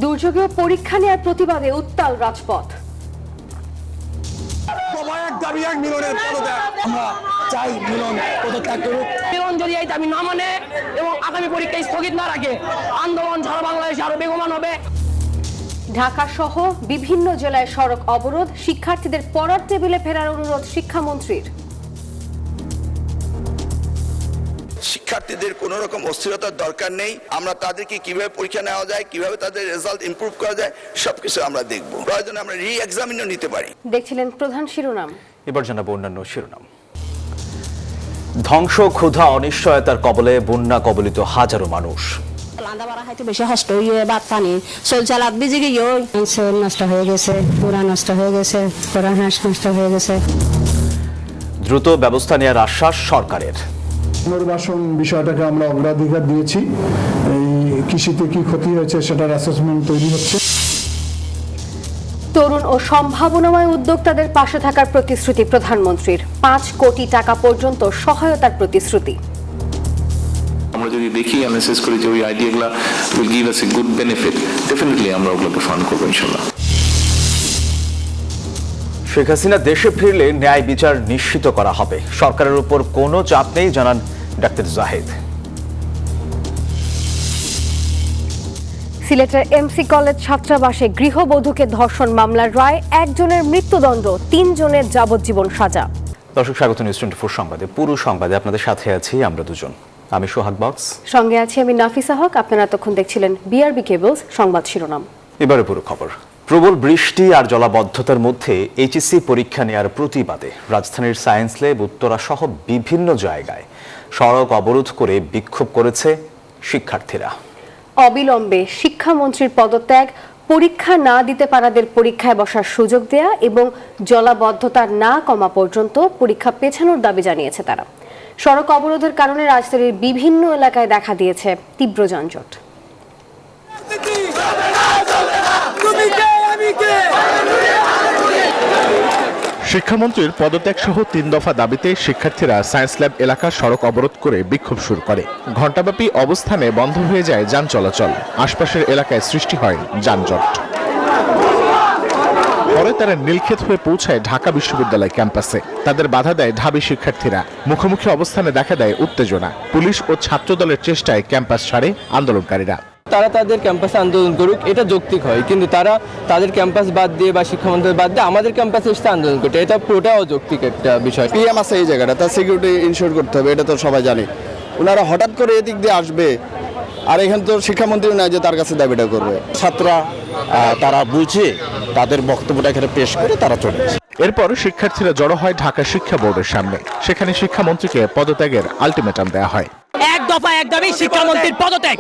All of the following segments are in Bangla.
দুর্যোগে পরীক্ষা নেওয়ার প্রতিবাদে উত্তাল রাজপথ। আমরা চাই মিলন পদত্যাগ করুক। মিলন যদি এই দাবি না মানে এবং আগামী পরীক্ষা স্থগিত না রাখে, আন্দোলন সারা বাংলাদেশে আরো বেগবান হবে। ঢাকা সহ বিভিন্ন জেলায় সড়ক অবরোধ, শিক্ষার্থীদের পড়ার টেবিলে ফেরার অনুরোধ শিক্ষামন্ত্রীর। শিক্ষার্থীদের কোনো রকম অস্থিরতার দরকার নেই। আমরা তাদেরকে কিভাবে পরীক্ষা নেওয়া যায়, কিভাবে তাদের রেজাল্ট ইমপ্রুভ করা যায়, সবকিছু আমরা দেখব। প্রয়োজনে আমরা রি এক্সামিনও নিতে পারি। দেখছিলেন প্রধান শিরোনাম। এবার জানাবো অন্যান্য শিরোনাম। ধ্বংস, ক্ষুধা, অনিশ্চয়তার কবলে বন্যা কবলিত হাজারো মানুষ। বেশি কষ্ট হয়ে বাদ পানি চলছে লাভ বিজে গিয়ে নষ্ট হয়ে গেছে, পুরা নষ্ট হয়ে গেছে, পুরা হাঁস নষ্ট হয়ে গেছে। দ্রুত ব্যবস্থা নেওয়ার আশ্বাস সরকারের। পুনর্বাসন বিষয়টাকে আমরা অগ্রাধিকার দিয়েছি। এই কৃষিতে কি ক্ষতি হয়েছে সেটার অ্যাসেসমেন্ট তৈরি হচ্ছে। তরুণ ও সম্ভাবনাময় উদ্যোক্তাদের পাশে থাকার প্রতিশ্রুতি প্রধানমন্ত্রীর। 5 কোটি টাকা পর্যন্ত সহায়তার প্রতিশ্রুতি। আমরা যদি দেখি অ্যানালাইসিস করি যে ওই আইডিয়াগুলো will give us a good benefit, definitely আমরা ওগুলোকে ফান্ড করবো ইনশাআল্লাহ। শেখ হাসিনা দেশে ফিরলে ন্যায় বিচার নিশ্চিত করা হবে, সরকারের উপর কোনো চাপ নেই জানান ডাক্তার জাহিদ। সিলেটের এমসি কলেজ ছাত্রাবাসে গৃহবধূকে ধর্ষণ মামলার রায়, 1 জনের মৃত্যুদণ্ড, 3 জনের যাবজ্জীবন সাজা। দর্শক, স্বাগত নিউজ 24 সংবাদে। পুরো সংবাদে আপনাদের সাথে আছি আমরা দুজন। আমি সোহাগ বক্স, সঙ্গে আছি আমি নাফিসা হক। আপনারা এতক্ষণ দেখছিলেন বিআরবি কেবলস সংবাদ শিরোনাম। এবারে পুরো খবর। প্রবল বৃষ্টি আর জলাবদ্ধতার মধ্যে এইচএসসি পরীক্ষা নেওয়ার প্রতিবাদে রাজধানীর সায়েন্স ল্যাব, উত্তরা সহ বিভিন্ন জায়গায় সড়ক অবরোধ করে বিক্ষোভ করেছে শিক্ষার্থীরা। অবিলম্বে শিক্ষামন্ত্রীর পদত্যাগ, পরীক্ষা না দিতে পারাদের পরীক্ষায় বসার সুযোগ দেয়া এবং জলাবদ্ধতা না কমা পর্যন্ত পরীক্ষা পেছানোর দাবি জানিয়েছে তারা। সড়ক অবরোধের কারণে রাজধানীর বিভিন্ন এলাকায় দেখা দিয়েছে তীব্র যানজট। শিক্ষামন্ত্রীর পদত্যাগ সহ 3 দফা দাবিতে শিক্ষার্থীরা সায়েন্স ল্যাব এলাকার সড়ক অবরোধ করে বিক্ষোভ শুরু করে। ঘণ্টাব্যাপী অবস্থানে বন্ধ হয়ে যায় যান চলাচল, আশপাশের এলাকায় সৃষ্টি হয় যানজট। পরে তারা নীলক্ষেত হয়ে পৌঁছায় ঢাকা বিশ্ববিদ্যালয় ক্যাম্পাসে। তাদের বাধা দেয় ঢাবি শিক্ষার্থীরা। মুখোমুখি অবস্থানে দেখা দেয় উত্তেজনা। পুলিশ ও ছাত্রদলের চেষ্টায় ক্যাম্পাস ছাড়ে আন্দোলনকারীরা। তারা তাদের ক্যাম্পাসে আন্দোলন করুক, এটা যৌক্তিক হয়, কিন্তু তারা তাদের ক্যাম্পাস বাদ দিয়ে বা শিক্ষামন্ত্রী বাদ দিয়ে আমাদের ক্যাম্পাসে এসে আন্দোলন করতে, এটা পুরোটা অযৌক্তিক একটা বিষয়। পিএম আছে এই জায়গাটা, তার সিকিউরিটি ইনশিওর করতে হবে, এটা তো সবাই জানে। ওনারা হঠাৎ করে এদিক দিয়ে আসবে, আর এখানে তো শিক্ষামন্ত্রী নয় যে তার কাছে দাবিটা করবে। ছাত্ররা তারা বুঝে তাদের বক্তব্যটা এখানে পেশ করে তারা চলে যায়। এরপর শিক্ষার্থীরা জড়ো হয় ঢাকা শিক্ষা বোর্ডের সামনে। সেখানে শিক্ষামন্ত্রীকে পদত্যাগের আলটিমেটাম দেওয়া হয়। এক দফা এক দাবি শিক্ষামন্ত্রীর পদত্যাগ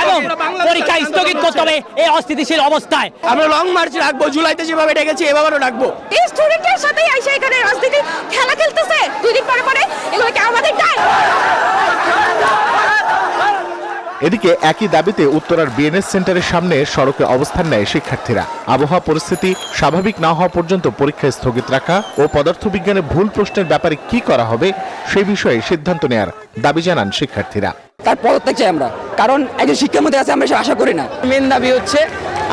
এবং পরীক্ষা স্থগিত করতে হবে এই অস্থিতিশীল অবস্থায়। আমরা লং মার্চ রাখবো, জুলাইতে যেভাবে ডেকেছি এভাবেও রাখবো। এই স্টুডেন্টের সাথে আইসা এখানে রাজনীতি খেলা খেলতেছে 2 দিন পরে পরে, এগুলো কি আমাদের টাইম? এদিকে একই দাবিতে উত্তরার বিএনএস সেন্টারের সামনে সড়কে অবস্থান নেয় শিক্ষার্থীরা। আবহাওয়া পরিস্থিতি স্বাভাবিক না হওয়া পর্যন্ত পরীক্ষা স্থগিত রাখা ও পদার্থবিজ্ঞানে ভুল প্রশ্নের ব্যাপারে কি করা হবে সেই বিষয়ে সিদ্ধান্ত নেয়ার দাবি জানান শিক্ষার্থীরা। তার পদত্যাগ চাই আমরা, কারণ একজন শিক্ষামন্ত্রী আছে আমরা আশা করি না। মেন দাবি হচ্ছে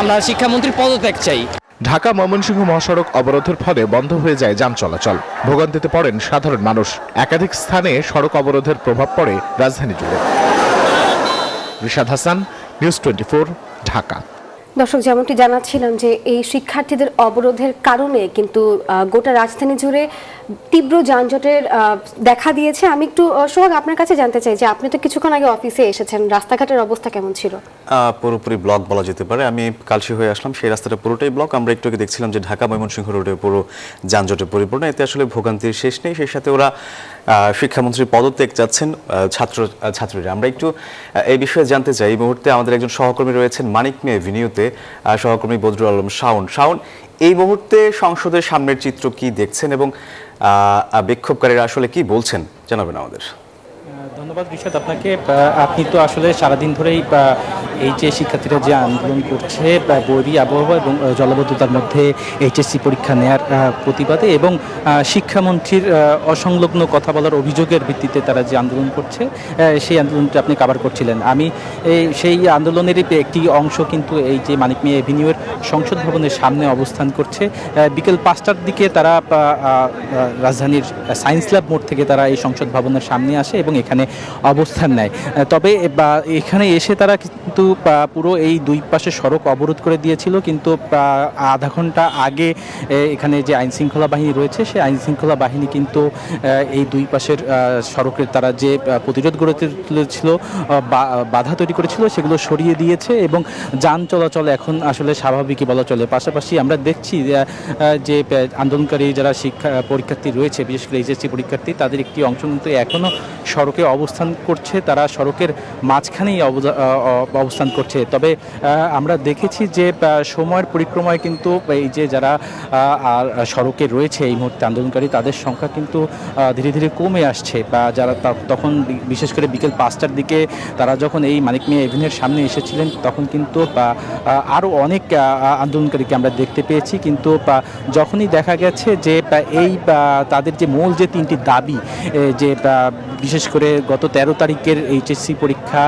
আমরা শিক্ষামন্ত্রীর পদত্যাগ চাই। ঢাকা ময়মনসিংহ মহাসড়ক অবরোধের ফলে বন্ধ হয়ে যায় যান চলাচল। ভোগান্তিতে পড়েন সাধারণ মানুষ। একাধিক স্থানে সড়ক অবরোধের প্রভাব পড়ে রাজধানী জুড়ে। রিশাদ হাসান, নিউজ 24, ঢাকা। দর্শক, যেমনটি জানাচ্ছিলাম যে এই শিক্ষার্থীদের অবরোধের কারণে কিন্তু গোটা রাজধানী জুড়ে তীব্র যানজটের দেখা দিয়েছে। আমি একটু সোহাগ আপনার কাছে জানতে চাই যে আপনি তো কিছুক্ষণ আগে অফিসে এসেছেন, রাস্তাঘাটের অবস্থা কেমন ছিল? পুরোপুরি ব্লক বলা যেতে পারে। আমি কালশি হয়ে আসলাম, সেই রাস্তাটা পুরোটাই ব্লক। আমরা একটু আগে দেখছিলাম যে ঢাকা ময়মনসিংহ রোডে পুরো যানজটে পরিপূর্ণ। এতে আসলে ভোগান্তির শেষ নেই। সেই সাথে ওরা শিক্ষামন্ত্রীর পদত্যাগ চাচ্ছেন ছাত্রীরা। আমরা একটু এই বিষয়ে জানতে চাই। এই মুহূর্তে আমাদের একজন সহকর্মী রয়েছেন মানিক মে এভিনিউতে, সহকর্মী বদরুল আলম শাওন। এই মুহূর্তে সংসদের সামনের চিত্র কি দেখছেন এবং বিক্ষোভকারীরা আসলে কি বলছেন জানাবেন আমাদের। ধন্যবাদ রিশাদ আপনাকে। আপনি তো আসলে সারাদিন ধরেই এই যে শিক্ষার্থীরা যে আন্দোলন করছে বৈরী আবহাওয়া এবং জলাবদ্ধতার মধ্যে এইচএসসি পরীক্ষা নেয়ার প্রতিবাদে এবং শিক্ষামন্ত্রীর অসংলগ্ন কথা বলার অভিযোগের ভিত্তিতে তারা যে আন্দোলন করছে সেই আন্দোলনটা আপনি কাভার করছিলেন। আমি সেই আন্দোলনেরই একটি অংশ কিন্তু এই যে মানিক মিয়া এভিনিউয়ের সংসদ ভবনের সামনে অবস্থান করছে। বিকেল 5টার দিকে তারা রাজধানীর সায়েন্স ল্যাব মোড় থেকে তারা এই সংসদ ভবনের সামনে আসে এবং এখানে অবস্থান নেয়। তবে এখানে এসে তারা কিন্তু পুরো এই দুই পাশে সড়ক অবরোধ করে দিয়েছিল, কিন্তু আধা ঘন্টা আগে এখানে যে আইন শৃঙ্খলা বাহিনী রয়েছে সেই আইন শৃঙ্খলা বাহিনী কিন্তু এই দুই পাশের সড়কের তারা যে প্রতিরোধ গড়ে তুলেছিল, বাধা তৈরি করেছিল, সেগুলো সরিয়ে দিয়েছে এবং যান চলাচল এখন আসলে স্বাভাবিকই বলা চলে। পাশাপাশি আমরা দেখছি যে আন্দোলনকারী যারা পরীক্ষার্থী রয়েছে, বিশেষ করে এইচএসসি পরীক্ষার্থী, তাদের একটি অংশ কিন্তু এখনও সড়কে অবস্থান করছে, তারা সড়কের মাঝখানেই অবস্থান করছে। তবে আমরা দেখেছি যে সময়ের পরিক্রমায় কিন্তু এই যে যারা সড়কে রয়েছে এই মুহূর্তে আন্দোলনকারী, তাদের সংখ্যা কিন্তু ধীরে ধীরে কমে আসছে। বা যারা তখন বিশেষ করে বিকেল 5টার দিকে তারা যখন এই মানিক মিয়া এভিনিউয়ের সামনে এসেছিলেন তখন কিন্তু আরও অনেক আন্দোলনকারীকে আমরা দেখতে পেয়েছি। কিন্তু যখনই দেখা গেছে যে এই তাদের যে মূল যে 3টি দাবি, যে বিশেষ করে গত 13 তারিখের এইচএসসি পরীক্ষা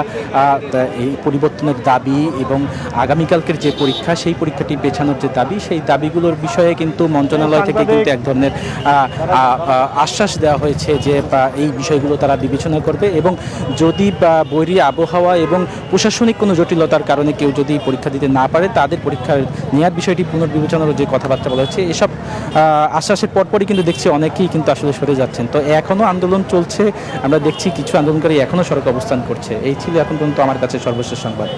এই পরিবর্তনের দাবি এবং আগামীকালকের যে পরীক্ষা সেই পরীক্ষাটি পেছানোর যে দাবি, সেই দাবিগুলোর বিষয়ে কিন্তু মন্ত্রণালয় থেকে কিন্তু এক ধরনের আশ্বাস দেওয়া হয়েছে যে এই বিষয়গুলো তারা বিবেচনা করবে এবং যদি বৈরী আবহাওয়া এবং প্রশাসনিক কোনো জটিলতার কারণে কেউ যদি পরীক্ষা দিতে না পারে তাদের পরীক্ষা নেওয়ার বিষয়টি পুনর্বিবেচনার যে কথাবার্তা বলা হচ্ছে, এসব আশ্বাসের পরপরই কিন্তু দেখছি অনেকেই কিন্তু আসলে সরে যাচ্ছেন। তো এখনও আন্দোলন চলছে, আমরা দেখছি কিছু আন্দোলনকারী এখনও সড়কে অবস্থান করছে। এই ছিল এখন পর্যন্ত আমার কাছে সর্বশেষ সংবাদ।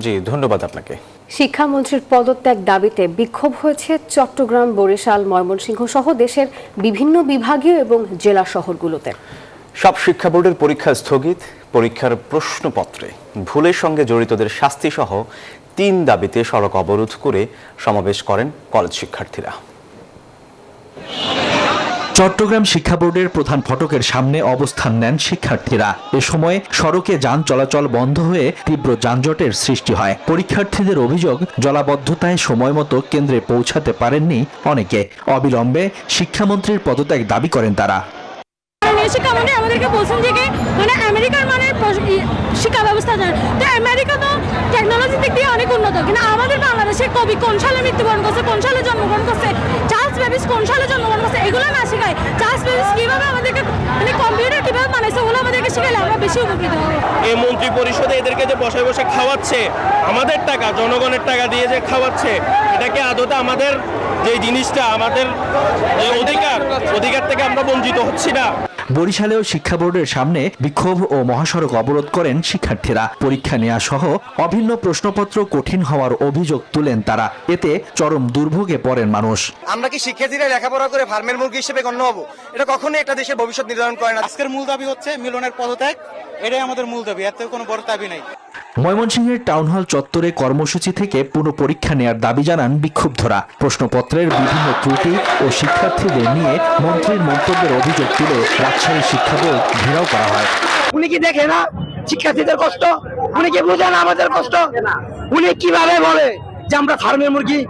জি, ধন্যবাদ আপনাকে। শিক্ষামন্ত্রীর পদত্যাগ দাবিতে বিক্ষোভ হয়েছে চট্টগ্রাম, বরিশাল, ময়মনসিংহ সহ দেশের বিভিন্ন বিভাগীয় এবং জেলা শহরগুলোতে। সব শিক্ষা বোর্ডের পরীক্ষা স্থগিত, পরীক্ষার প্রশ্নপত্রে ভুলের সঙ্গে জড়িতদের শাস্তি সহ 3 দাবিতে সড়ক অবরোধ করে সমাবেশ করেন কলেজ শিক্ষার্থীরা। চট্টগ্রাম শিক্ষা বোর্ডের প্রধান ফটকের সামনে অবস্থান নেন শিক্ষার্থীরা। এ সময় সড়কে যান চলাচল বন্ধ হয়ে তীব্র যানজটের সৃষ্টি হয়। পরীক্ষার্থীদের অভিযোগ, জলাবদ্ধতায় সময়মতো কেন্দ্রে পৌঁছাতে পারেননি অনেকে। অবিলম্বে শিক্ষামন্ত্রীর পদত্যাগ দাবি করেন তারা। শিক্ষামন্ত্রী আমাদেরকে বলছেন যে আমেরিকার মানের শিক্ষা ব্যবস্থা জানেন, তো আমেরিকা তো টেকনোলজির দিক দিয়ে অনেক উন্নত, কিন্তু আমাদের বাংলাদেশের কবি কোন সালে মৃত্যুবরণ করছে, কোন সালে জন্মগ্রহণ করছে, চার্লস বেবিস কোন সালে জন্মগ্রহণ করছে, এগুলো না শেখায়। চার্লস বেবিস কিভাবে আমাদেরকে কম্পিউটার কিভাবে বানাইছে ওগুলো আমাদেরকে শিখালে আমরা বেশি উপকৃত হব। এই মন্ত্রী পরিষদে এদেরকে যে বসে বসে খাওয়াচ্ছে, আমাদের টাকা, জনগণের টাকা দিয়ে যে খাওয়াচ্ছে, এটাকে আদতে আমাদের যে জিনিসটা, আমাদের যে অধিকার থেকে আমরা বঞ্চিত হচ্ছি না। বরিশালেও শিক্ষা বোর্ডের সামনে বিক্ষোভ ও মহাসড়ক অবরোধ করেন শিক্ষার্থীরা। পরীক্ষা নেওয়া সহ অভিন্ন প্রশ্নপত্র কঠিন হওয়ার অভিযোগ তুলেন তারা। এতে চরম দুর্ভোগে পড়েন মানুষ। আমরা কি শিক্ষার্থীরা লেখাপড়া করে ফার্মের মুরগি হিসেবে গণ্য হব? এটা কখনোই একটা দেশের ভবিষ্যৎ নির্ধারণ করে না। আজকের মূল দাবি হচ্ছে মিলনের পদত্যাগ, এটাই আমাদের মূল দাবি, এর থেকে কোনো বড় দাবি নাই। ময়মনসিংহের টাউন হল চত্বরে কর্মসূচি থেকে পুনঃ পরীক্ষা নেয়ার দাবি জানান বিক্ষুব্ধরা। প্রশ্নপত্রের বিভিন্ন ত্রুটি ও শিক্ষার্থীদের নিয়ে মন্ত্রীর মন্তব্যের অভিযোগ তুলে রাজশাহী শিক্ষা বোর্ড ঘেরাও করা হয়। উনি কি দেখে না শিক্ষার্থীদের কষ্ট? উনি কি বোঝেন আমাদের কষ্ট? উনি কিভাবে বলে যে আমরা ফার্মের মুরগি?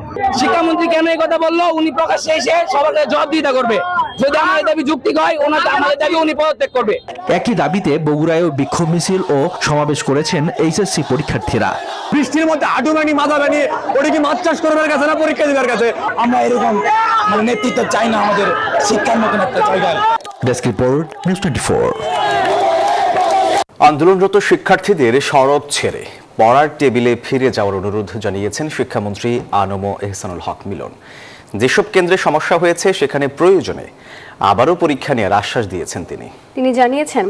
শিক্ষামন্ত্রী কেন এই কথা বললো? উনি প্রকাশ্যে এসে সবাইকে জবাবদিহিতা করবে। যদি আমাদের দাবি যুক্তি হয়, আমাদের দাবি উনি পদত্যাগ করবে। একই দাবিতে বগুড়ায়ও বিক্ষোভ মিছিল ও সমাবেশ করেছেন এইচএসসি পরীক্ষার্থীরা। বৃষ্টির মধ্যে হাঁটু বানিয়ে মাথা বানিয়ে ওটা কি মাছ চাষ করবার কাছে না পরীক্ষা দেওয়ার কাছে? আমরা এরকম নেতৃত্ব চাই না আমাদের শিক্ষার মতন একটা জায়গায়। Desk report, news 24। আন্দোলনরত শিক্ষার্থীদের সড়ক ছেড়ে পড়ার টেবিলে ফিরে যাওয়ার অনুরোধ জানিয়েছেন শিক্ষামন্ত্রী আনম এহসানুল হক মিলন। যেসব কেন্দ্রে সমস্যা হয়েছে সেখানে প্রয়োজনে আবারও পরীক্ষা নেওয়ার আশ্বাস দিয়েছেন তিনি জানিয়েছেন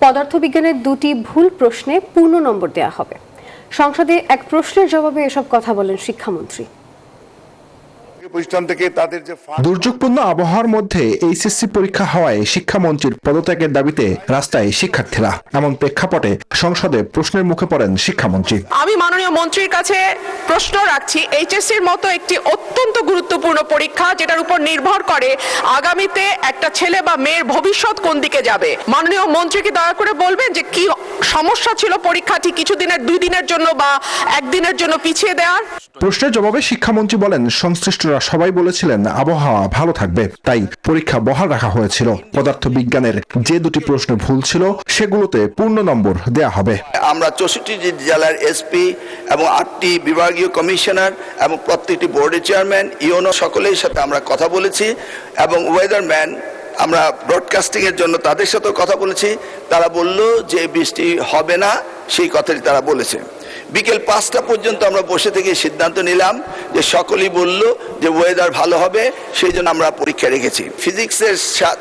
পদার্থবিজ্ঞানের 2টি ভুল প্রশ্নে পূর্ণ নম্বর দেওয়া হবে। সংসদে এক প্রশ্নের জবাবে এসব কথা বলেন শিক্ষামন্ত্রী। প্রতিষ্ঠান থেকে তাদের যে দুর্যোগপূর্ণ আবহাওয়ার মধ্যে এইচএসসি পরীক্ষা হওয়ায় শিক্ষামন্ত্রীর পদত্যাগের দাবিতে রাস্তায় শিক্ষার্থীরা। এমন প্রেক্ষাপটে সংসদে প্রশ্নের মুখে পড়েন শিক্ষামন্ত্রী। আমি মাননীয় মন্ত্রীর কাছে প্রশ্ন রাখছি, এইচএসসির মতো একটি অত্যন্ত গুরুত্বপূর্ণ পরীক্ষা যেটার উপর নির্ভর করে আগামীতে একটা ছেলে বা মেয়ের ভবিষ্যৎ কোন দিকে যাবে, মাননীয় মন্ত্রীকে দয়া করে বলবেন যে কি সমস্যা ছিল পরীক্ষাটি কিছুদিনের 2 দিনের জন্য বা 1 দিনের জন্য পিছিয়ে দেওয়ার। প্রশ্নের জবাবে শিক্ষামন্ত্রী বলেন, সংশ্লিষ্টরা সবাই বলেছিলেন আবহাওয়া ভালো থাকবে, তাই পরীক্ষা বহাল রাখা হয়েছিল। পদার্থবিজ্ঞানের যে 2টি প্রশ্ন ভুল ছিল সেগুলোতে পূর্ণ নম্বর দেয়া হবে। আমরা 64টি জেলার এসপি এবং 8টি বিভাগীয় কমিশনার এবং প্রত্যেকটি বোর্ডের চেয়ারম্যান, ইউনো সকলের সাথে আমরা কথা বলেছি এবং ওয়েদারম্যান আমরা ব্রডকাস্টিং এর জন্য তাদের সাথে কথা বলেছি। তারা বলল যে বৃষ্টি হবে না, সেই কথাটি তারা বলেছে। বিকেল 5টা পর্যন্ত আমরা বসে থেকে সিদ্ধান্ত নিলাম যে সকলেই বলল যে ওয়েদার ভালো হবে, সেই জন্য আমরা পরীক্ষা রেখেছি। ফিজিক্সের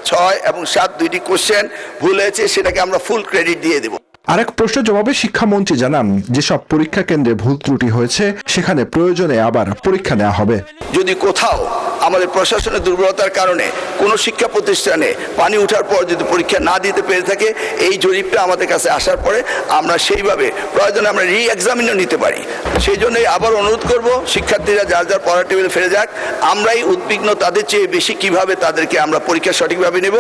6 এবং 7 2টি কোশ্চেন ভুল হয়েছে, সেটাকে আমরা ফুল ক্রেডিট দিয়ে দেব। আরেক প্রশ্নের জবাবে শিক্ষামন্ত্রী জানান, যেসব পরীক্ষা কেন্দ্রে ভুল ত্রুটি হয়েছে সেখানে প্রয়োজনে আবার পরীক্ষা নেওয়া হবে। যদি কোথাও আমাদের প্রশাসনের দুর্বলতার কারণে কোনো শিক্ষা প্রতিষ্ঠানে পানি ওঠার পর যদি পরীক্ষা না দিতে পেরে থাকে, এই জরিপটা আমাদের কাছে আসার পরে আমরা সেইভাবে প্রয়োজনে আমরা রি-এক্সামিনও নিতে পারি। সেই জন্যই আবার অনুরোধ করব, শিক্ষার্থীরা যার যার পড়ার টেবিলে ফিরে যাক। আমরাই উদ্বিগ্ন তাদের চেয়ে বেশি কিভাবে তাদেরকে আমরা পরীক্ষা সঠিকভাবে নেব।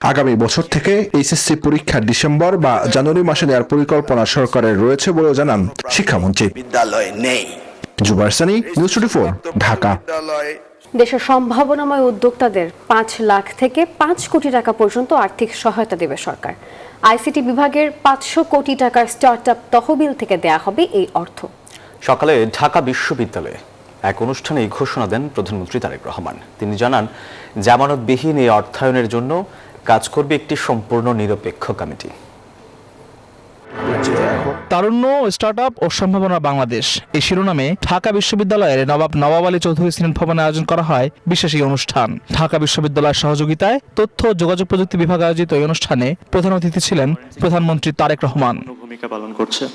আগামী বছর থেকে এইচএসসি পরীক্ষা ডিসেম্বর বা জানুয়ারি মাসে নেওয়ার পরিকল্পনা সরকারের রয়েছে বলেও জানান শিক্ষামন্ত্রী। বিদ্যালয় নেই। জুবাইর সানি, নিউজ 24, ঢাকা। দেশের সম্ভাবনাময় উদ্যোক্তাদের 5 লাখ থেকে 5 কোটি টাকা পর্যন্ত আর্থিক সহায়তা দেবে সরকার। আইসিটি বিভাগের 500 কোটি টাকার স্টার্টআপ তহবিল থেকে দেয়া হবে এই অর্থ। সকালে ঢাকা বিশ্ববিদ্যালয়ে এক অনুষ্ঠানে এই ঘোষণা দেন প্রধানমন্ত্রী তারেক রহমান। তিনি জানান, জামানতবিহীন এই অর্থায়নের জন্য কাজ করবে একটি সম্পূর্ণ নিরপেক্ষ কমিটি। তারুণ্য, স্টার্টআপ ও সম্ভাবনা বাংলাদেশ এই শিরোনামে ঢাকা বিশ্ববিদ্যালয়ের নবাব নওয়াব আলী চৌধুরী সিনেট ভবনে আয়োজন করা হয় বিশেষ এই অনুষ্ঠান। ঢাকা বিশ্ববিদ্যালয়ের সহযোগিতায় তথ্য ও যোগাযোগ প্রযুক্তি বিভাগ আয়োজিত এই অনুষ্ঠানে প্রধান অতিথি ছিলেন প্রধানমন্ত্রী তারেক রহমান। ভূমিকা পালন করছে।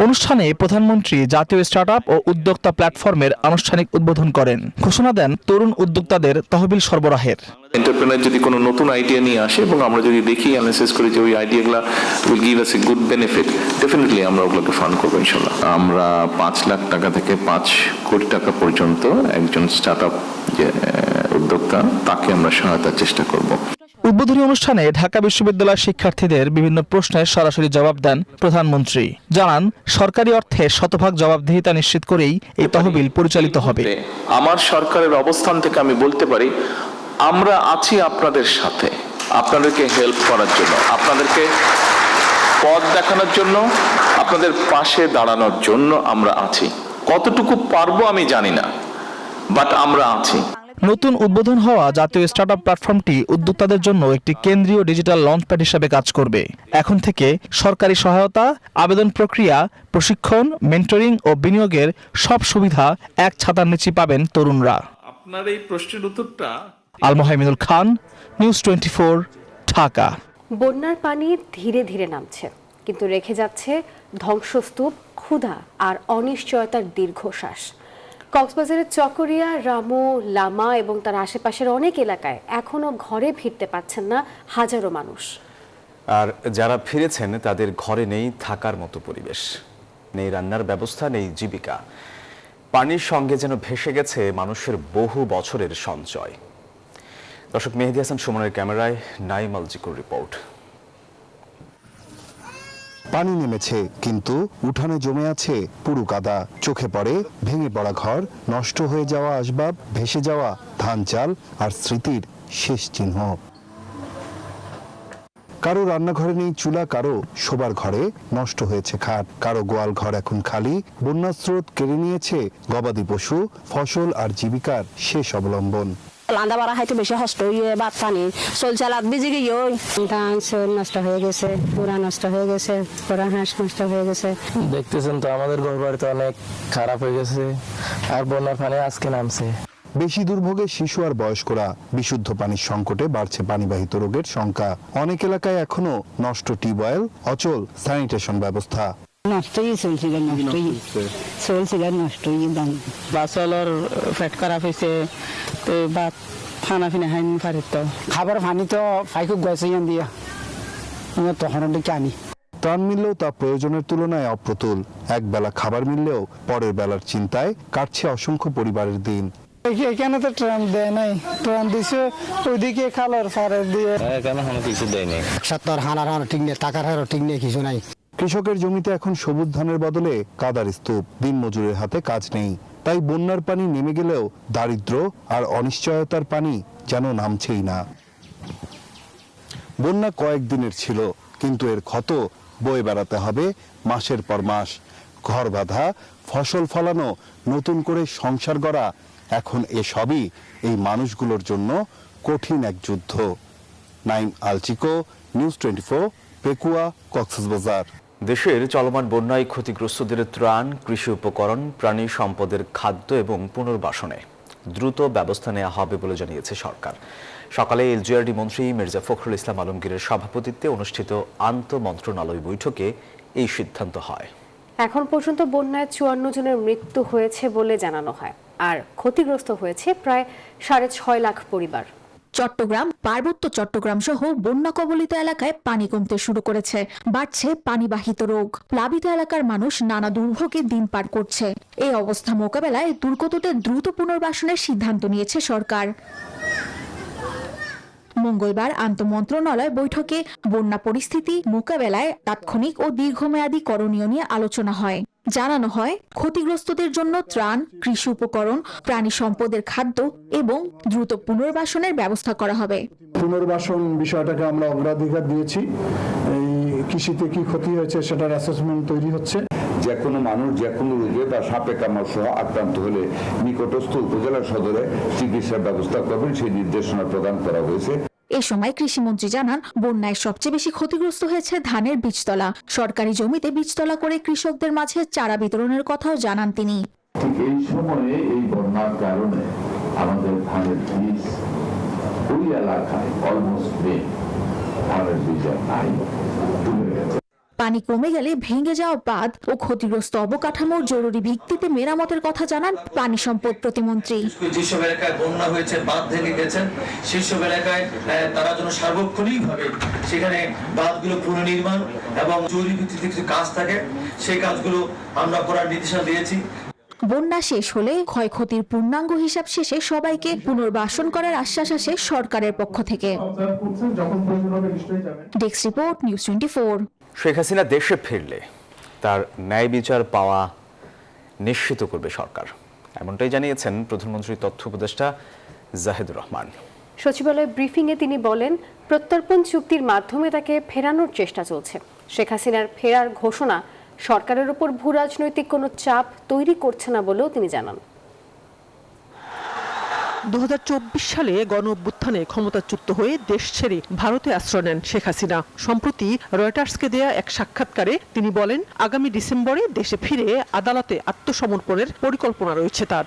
অনুষ্ঠানে প্রধানমন্ত্রী জাতীয় স্টার্টআপ ও উদ্যোক্তা প্ল্যাটফর্মের আনুষ্ঠানিক উদ্বোধন করেন। ঘোষণা দেন তরুণ উদ্যোক্তাদের তহবিল সরবরাহের। এন্টারপ্রেনার যদি কোনো নতুন আইডিয়া নিয়ে আসে এবং আমরা যদি দেখি অ্যানালাইসিস করি যে ওই আইডিয়াগুলো will give us a good benefit, definitely আমরা ওগুলোকে ফান্ড করবো ইনশাল্লাহ। আমরা 5 লাখ টাকা থেকে 5 কোটি টাকা পর্যন্ত একজন স্টার্টআপ যে উদ্যোক্তা তাকে আমরা সহায়তার চেষ্টা করব। উদ্বোধনী অনুষ্ঠানে ঢাকা বিশ্ববিদ্যালয়ের শিক্ষার্থীদের বিভিন্ন প্রশ্নের সরাসরি জবাব দেন প্রধানমন্ত্রী। জানান, সরকারি অর্থে শতভাগ জবাবদিহিতা নিশ্চিত করেই এই তহবিল পরিচালিত হবে। আমার সরকারের অবস্থান থেকে আমি বলতে পারি, আমরা আছি আপনাদের সাথে, আপনাদেরকে হেল্প করার জন্য, আপনাদেরকে পথ দেখানোর জন্য, আপনাদের পাশে দাঁড়ানোর জন্য আমরা আছি। কতটুকু পারবো আমি জানি না, বাট আমরা আছি। নতুন উদ্বোধন হওয়া জাতীয় স্টার্টআপ প্ল্যাটফর্মটি উদ্যোক্তাদের জন্য একটি কেন্দ্রীয় ডিজিটাল লঞ্চপ্যাড হিসেবে কাজ করবে। এখন থেকে সরকারি সহায়তা, আবেদন প্রক্রিয়া, প্রশিক্ষণ, মেন্টরিং ও বিনিয়োগের সব সুবিধা এক ছাতার নিচে পাবেন তরুণরা। আপনার এই প্রশ্নের উত্তরটা আল মোহাইমিনুল খান, নিউজ 24, ঢাকা। বন্যার পানি ধীরে ধীরে নামছে, কিন্তু রেখে যাচ্ছে ধ্বংসস্তূপ, ক্ষুধা আর অনিশ্চয়তার দীর্ঘশ্বাস। কক্সবাজারের চকরিয়া, রামু, লামা এবং তার আশেপাশের অনেক এলাকায় এখনো ঘরে ফিরতে পারছেন না হাজারো মানুষ। আর যারা ফিরেছেন তাদের ঘরে নেই থাকার মতো পরিবেশ, নেই রান্নার ব্যবস্থা, নেই জীবিকা। পানির সঙ্গে যেন ভেসে গেছে মানুষের বহু বছরের সঞ্চয়। দর্শক, মেহেদী হাসান সুমনের ক্যামেরায় নাইম আল জিকুর রিপোর্ট। পানি নেমেছে, কিন্তু উঠানে জমে আছে পুরু কাদা। চোখে পড়ে ভেঙে পড়া ঘর, নষ্ট হয়ে যাওয়া আসবাব, ভেসে যাওয়া ধান চাল আর স্মৃতির শেষ চিহ্ন। কারো রান্নাঘরে নেই চুলা, কারো শোবার ঘরে নষ্ট হয়েছে খাট, কারো গোয়াল ঘর এখন খালি। বন্যার স্রোত কেড়ে নিয়েছে গবাদি পশু, ফসল আর জীবিকার শেষ অবলম্বন। লান্দা বাড়া খাইতে বেশি কষ্ট হয়ে বাদ পানি চলছে, লাদ ভিজে গিয়ে ধান চল নষ্ট হয়ে গেছে, পুরা নষ্ট হয়ে গেছে, পুরা হাঁস নষ্ট হয়ে গেছে। দেখতেছেন তো আমাদের ঘর বাড়ি তো অনেক খারাপ হয়ে গেছে, আর বন্যার পানি আজকে নামছে। বেশি দুর্ভোগে শিশু আর বয়স্করা। বিশুদ্ধ পানির সংকটে বাড়ছে পানিবাহিত রোগের সংখ্যা। অনেক এলাকায় এখনো নষ্ট টিউবওয়েল, অচল স্যানিটেশন ব্যবস্থা। নষ্টই চলছিল, নষ্টই চলছিল, নষ্টই দাম। বাসলর পেট খারাপ হয়েছে, তো ভাত খানা ফিনা খাই পারে, তো খাবার পানি তো ফাইকুক গেছে দিয়া তখন ডেকে আনি। ত্রাণ মিললেও তা প্রয়োজনের তুলনায় অপ্রতুল। এক বেলা খাবার মিললেও পরের বেলার চিন্তায় কাটছে অসংখ্য পরিবারের দিন। এখানে তো ট্রাম দেয় নাই, ট্রাম দিছে ওইদিকে খালার সারের দিয়ে, এখানে কোনো কিছু দেয়নি। সত্তর হানার হার ঠিক নেই, টাকার হারও ঠিক নেই, কিছু নাই। কৃষকের জমিতে এখন সবুজ ধানের বদলে কাদার স্তূপ, দিনমজুরের হাতে কাজ নেই। তাই বন্যার পানি নেমে গেলেও দারিদ্র্য আর অনিশ্চয়তার পানি যেন নামছেই না। বন্যা কয়েকদিনের ছিল, কিন্তু এর ক্ষত বয়ে বেড়াতে হবে মাসের পর মাস। ঘর বাঁধা, ফসল ফলানো, নতুন করে সংসার গড়া, এখন এসবই এই মানুষগুলোর জন্য কঠিন এক যুদ্ধ। নাইম আলচিকো, নিউজ 24, পেকুয়া, কক্সবাজার। দেশের চলমান বন্যায় ক্ষতিগ্রস্তদের ত্রাণ, কৃষি উপকরণ, প্রাণী সম্পদের খাদ্য এবং পুনর্বাসনে দ্রুত ব্যবস্থা নেওয়া হবে বলে জানিয়েছে সরকার। সকালে এলজিআরডি মন্ত্রী মির্জা ফখরুল ইসলাম আলমগীরের সভাপতিত্বে অনুষ্ঠিত আন্তঃমন্ত্রণালয় বৈঠকে এই সিদ্ধান্ত হয়। এখন পর্যন্ত বন্যায় 54 জনের মৃত্যু হয়েছে বলে জানানো হয়, আর ক্ষতিগ্রস্ত হয়েছে প্রায় 6.5 লাখ পরিবার। চট্টগ্রাম, পার্বত্য চট্টগ্রাম সহ বন্যা কবলিত এলাকায় পানি কমতে শুরু করেছে, বাড়ছে পানিবাহিত রোগ। প্লাবিত এলাকার মানুষ নানা দুর্ভোগে দিন পার করছে। এই অবস্থা মোকাবেলায় দুর্গতদের দ্রুত পুনর্বাসনের সিদ্ধান্ত নিয়েছে সরকার। মঙ্গলবার আন্তঃমন্ত্রণালয় বৈঠকে বন্যা পরিস্থিতি মোকাবেলায় তাৎক্ষণিক ও দীর্ঘমেয়াদী করণীয় নিয়ে আলোচনা হয়। জানানো হয়, ক্ষতিগ্রস্তদের জন্য ত্রাণ, কৃষি উপকরণ, প্রাণী সম্পদের খাদ্য এবং দ্রুত পুনর্বাসনের ব্যবস্থা করা হবে। পুনর্বাসন বিষয়টাকে আমরা অগ্রাধিকার দিয়েছি। এই কৃষিতে কি ক্ষতি হয়েছে সেটার অ্যাসেসমেন্ট তৈরি হচ্ছে। যে কোনো মানুষ যে কোনো রোগে বা সাপে কামড় সহ আক্রান্ত হলে নিকটস্থ উপজেলা সদরে চিকিৎসার ব্যবস্থা করবেন, সেই নির্দেশনা প্রদান করা হয়েছে। এ সময় কৃষিমন্ত্রী জানান, বন্যায় সবচেয়ে বেশি ক্ষতিগ্রস্ত হয়েছে ধানের বীজতলা। সরকারি জমিতে বীজতলা করে কৃষকদের মাঝে চারা বিতরণের কথাও জানান তিনি। ঠিক এই সময়ে এই বন্যার কারণে আমাদের ধানের বীজ ওই এলাকায় অলমোস্ট নেই, ধানের বীজ আর নাই, ডুবে গেছে। পানি কমে গেলে ভেঙে যাওয়া বাঁধ ও ক্ষতিগ্রস্ত অবকাঠামোর জরুরি ভিত্তিতে মেরামতের কথা জানান পানি সম্পদ প্রতিমন্ত্রী। যেসব এলাকায় বন্যা হয়েছে, বাঁধ ভেঙে গেছেন, সেসব এলাকায় তারা যেন সার্বক্ষণিকভাবে সেখানে বাঁধগুলো পুনর্নির্মাণ এবং জরুরি ভিত্তিতে কিছু কাজ থাকে, সেই কাজগুলো আমরা করার নির্দেশনা দিয়েছি। বন্যা শেষ হলে ক্ষয়ক্ষতির পূর্ণাঙ্গ হিসাব শেষে সবাইকে পুনর্বাসন করার আশ্বাস আসে সরকারের পক্ষ থেকে। Desk report, news 24। Sheikh Hasina দেশে ফিরলে তার ন্যায় বিচার পাওয়া নিশ্চিত করবে সরকার, এমনটাই জানিয়েছেন প্রধানমন্ত্রীর তথ্য উপদেষ্টা জাহিদুর রহমান। সচিবালয় ব্রিফিংয়ে তিনি বলেন, প্রত্যর্পণ চুক্তির মাধ্যমে তাকে ফেরানোর চেষ্টা চলছে। শেখ হাসিনার ফেরার ঘোষণা সরকারের উপর ভূ রাজনৈতিক কোনো চাপ তৈরি করছে না বলেও তিনি জানান। 2024 সালে গণ অভ্যুত্থানে ক্ষমতাচ্যুত হয়ে দেশ ছেড়ে ভারতে আশ্রয় নেন শেখ হাসিনা। সম্প্রতি রয়টার্সকে দেয়া এক সাক্ষাৎকারে তিনি বলেন, আগামী ডিসেম্বরে দেশে ফিরে আদালতে আত্মসমর্পণের পরিকল্পনা রয়েছে তার।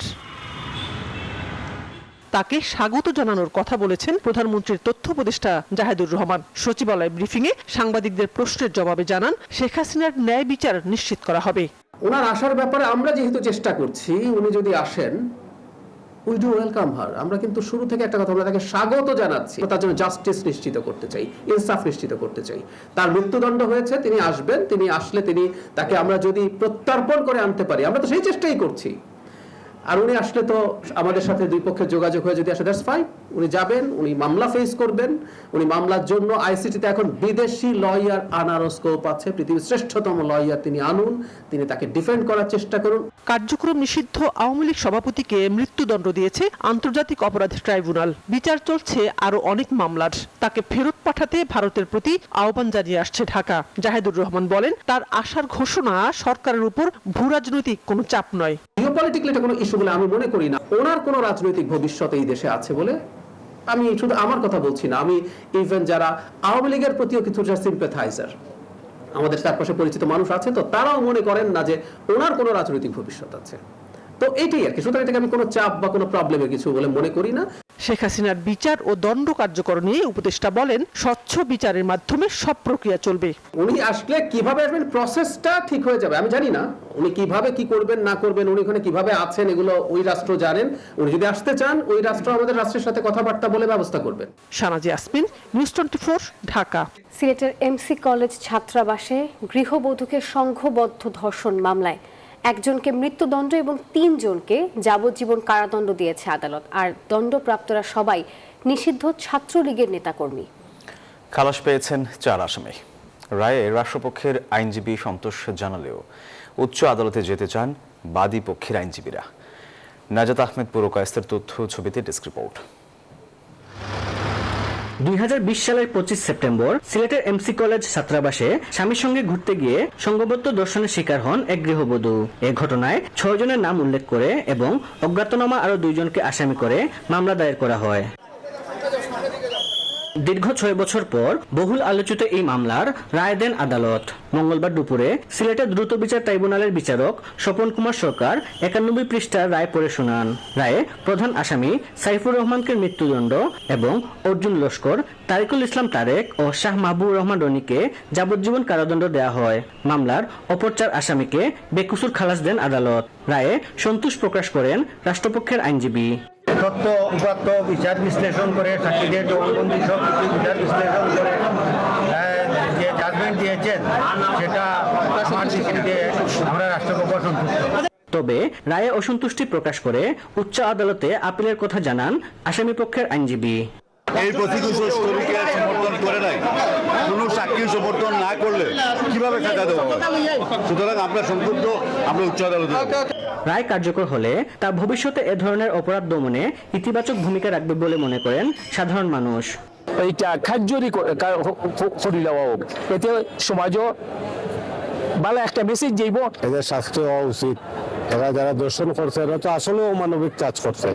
তাকে স্বাগত জানানোর কথা বলেছেন প্রধানমন্ত্রীর তথ্য উপদেষ্টা জাহিদুর রহমান। সচিবালয় ব্রিফিংয়ে সাংবাদিকদের প্রশ্নের জবাবে জানান, শেখ হাসিনার ন্যায় বিচার নিশ্চিত করা হবে। ওনার আসার ব্যাপারে আমরা যেহেতু চেষ্টা করছি, উনি যদি আসেন, উই ডু ওয়েলকাম হার। আমরা কিন্তু শুরু থেকে একটা কথা, আমরা তাকে স্বাগত জানাচ্ছি। তার জন্য জাস্টিস নিশ্চিত করতে চাই, ইনসাফ নিশ্চিত করতে চাই। তার মৃত্যুদণ্ড হয়েছে, তিনি আসবেন, তিনি আসলে তাকে আমরা যদি প্রত্যর্পণ করে আনতে পারি, আমরা তো সেই চেষ্টাই করছি। আর উনি আসলে তো আমাদের সাথে দুই পক্ষের যোগাযোগ হয়ে যদি আসে, দ্যাটস ফাইন। উনি যাবেন, উনি মামলা ফেস করবেন। উনি মামলার জন্য আইসিটিতে এখন বিদেশি লয়ার আনারও স্কোপ আছে। পৃথিবীর শ্রেষ্ঠতম লয়ার তিনি আনুন, তিনি তাকে ডিফেন্ড করার চেষ্টা করুন। কার্যক্রম নিষিদ্ধ আওয়ামী লীগ সভাপতিকে মৃত্যুদণ্ড দিয়েছে আন্তর্জাতিক অপরাধ ট্রাইব্যুনাল। বিচার চলছে আরো অনেক মামলার। তাকে ফেরত পাঠাতে ভারতের প্রতি আহ্বান জানিয়ে আসছে ঢাকা। জাহিদুর রহমান বলেন, তার আসার ঘোষণা সরকারের উপর ভূ রাজনৈতিক কোনো চাপ নয়। জিওপলিটিক্যাল এটা কোনো ইস্যু বলে আমি মনে করি না। ওনার কোনো রাজনৈতিক ভবিষ্যৎ এই দেশে আছে বলে আমি শুধু আমার কথা বলছি না, আমি ইভেন যারা আওয়ামী লীগের প্রতিও কিছু সিম্প্যাথাইজার, আমাদের চারপাশে পরিচিত মানুষ আছে, তো তারাও মনে করেন না যে ওনার কোনো রাজনৈতিক ভবিষ্যৎ আছে। তো এইটাই আর কি। সুতরাং এটাকে আমি কোনো চাপ বা কোনো প্রবলেমের কিছু বলে মনে করি না। শেখ হাসিনার বিচার ও দণ্ড কার্যকর নিয়ে উপদেষ্টা বলেন, স্বচ্ছ বিচারের মাধ্যমে সব প্রক্রিয়া চলবে। উনি আসলে কিভাবে আসবেন, প্রসেসটা ঠিক হয়ে যাবে। আমি জানি না উনি কিভাবে কি করবেন না করবেন, উনি ওখানে কিভাবে আছেন এগুলো ওই রাষ্ট্র জানেন। উনি যদি আসতে চান, ওই রাষ্ট্র আমাদের রাষ্ট্রের সাথে কথাবার্তা বলে ব্যবস্থা করবেন। শানাজি ইয়াসমিন, নিউজ 24, ঢাকা। সিলেটের এমসি কলেজ ছাত্রাবাসে গৃহবধূকে সংঘবদ্ধ ধর্ষণ মামলায় একজনকে মৃত্যুদণ্ড এবং 3 জনকে যাবজ্জীবন কারাদণ্ড দিয়েছে আদালত। আর দণ্ডপ্রাপ্তরা সবাই নিষিদ্ধ ছাত্রলীগের নেতাকর্মী। খালাস পেয়েছেন 4 আসামি। রায়ে রাষ্ট্রপক্ষের আইনজীবী সন্তোষ জানালেও উচ্চ আদালতে যেতে চান বাদী পক্ষের আইনজীবীরা। নাজাত আহমেদ পুরো কায়েস্তের তথ্য, ছবিতে ডেস্ক রিপোর্ট। 2020 সালের 25 সেপ্টেম্বর সিলেটের এমসি কলেজ ছাত্রাবাসে স্বামীর সঙ্গে ঘুরতে গিয়ে সংঘবদ্ধ ধর্ষণের শিকার হন এক গৃহবধূ। এ ঘটনায় 6 জনের নাম উল্লেখ করে এবং অজ্ঞাতনামা আরও 2 জনকে আসামি করে মামলা দায়ের করা হয়। দীর্ঘ 6 বছর পর বহুল আলোচিত এই মামলার রায় দেন আদালত। মঙ্গলবার দুপুরে সিলেটের দ্রুত বিচার ট্রাইব্যুনালের বিচারক স্বপন কুমার সরকার 91 পৃষ্ঠার রায় পড়ে শোনান। রায়ে প্রধান আসামি সাইফুর রহমানকে মৃত্যুদণ্ড এবং অর্জুন লস্কর, তারিকুল ইসলাম তারেক ও শাহ মাহবুবুর রহমান রনিকে যাবজ্জীবন কারাদণ্ড দেওয়া হয়। মামলার অপর 4 আসামিকে বেকসুর খালাস দেন আদালত। রায়ে সন্তোষ প্রকাশ করেন রাষ্ট্রপক্ষের আইনজীবী। তথ্য উপাত্ত বিচার বিশ্লেষণ করে, সাক্ষীদের জবানবন্দি সব কিছু বিচার বিশ্লেষণ করে যে জাজমেন্ট দিয়েছেন সেটা আমার দৃষ্টিতে আমরা রাষ্ট্রপক্ষ সন্তুষ্ট। তবে রায়ে অসন্তুষ্টি প্রকাশ করে উচ্চ আদালতে আপিলের কথা জানান আসামি পক্ষের আইনজীবী। এই প্রসিকিউশন স্টোরিকে সমর্থন করে নাই, কোনো সাক্ষী সমর্থন না করলে কিভাবে সাজা দেওয়া হবে? সুতরাং আমরা সংক্ষুব্ধ, আমরা উচ্চ আদালতে। রায় কার্যকর হলে তা ভবিষ্যতে এ ধরনের অপরাধ দমনে ইতিবাচক ভূমিকা রাখবে বলে মনে করেন সাধারণ মানুষ। এইটা কার্যকরী করে দেওয়া হোক, এতে সমাজও ভালো একটা মেসেজ যাইব। এদের শাস্তি হওয়া উচিত। এরা যারা দর্শন করছে এরা তো আসলে অমানবিক কাজ করছে।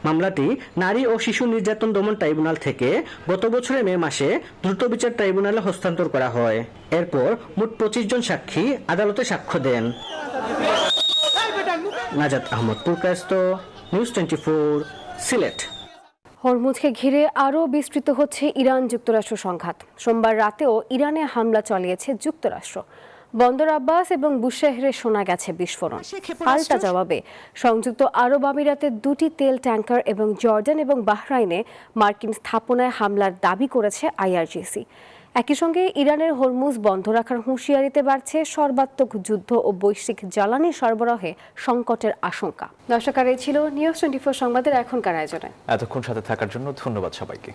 মামলাটি নারী ও শিশু নির্যাতন দমন ট্রাইব্যুনাল থেকে গত বছরের মে মাসে দ্রুত বিচার ট্রাইব্যুনালে হস্তান্তর করা হয়। এরপর মোট 25 জন সাক্ষী আদালতে সাক্ষ্য দেন। নাজাত আহমদ পুরকায়েস্ত, নিউজ 24, সিলেট। হরমুজকে ঘিরে আরও বিস্তৃত হচ্ছে ইরান যুক্তরাষ্ট্র সংঘাত। সোমবার রাতেও ইরানে হামলা চালিয়েছে যুক্তরাষ্ট্র। বন্দর আব্বাস এবং বুশেহরে শোনা গেছে বিস্ফোরণ। পাল্টা জবাবে সংযুক্ত আরব আমিরাতের 2টি তেল ট্যাঙ্কার এবং জর্ডান এবং বাহরাইনে মার্কিন স্থাপনায় হামলার দাবি করেছে IRGC। একই সঙ্গে ইরানের হরমুজ বন্ধ রাখার হুঁশিয়ারিতে বাড়ছে সর্বাত্মক যুদ্ধ ও বৈশ্বিক জ্বালানি সরবরাহে সংকটের আশঙ্কা। দর্শক, এই ছিল নিউজ 24 সংবাদের এখনকার আয়োজনে। এতক্ষণ সাথে থাকার জন্য ধন্যবাদ সবাইকে।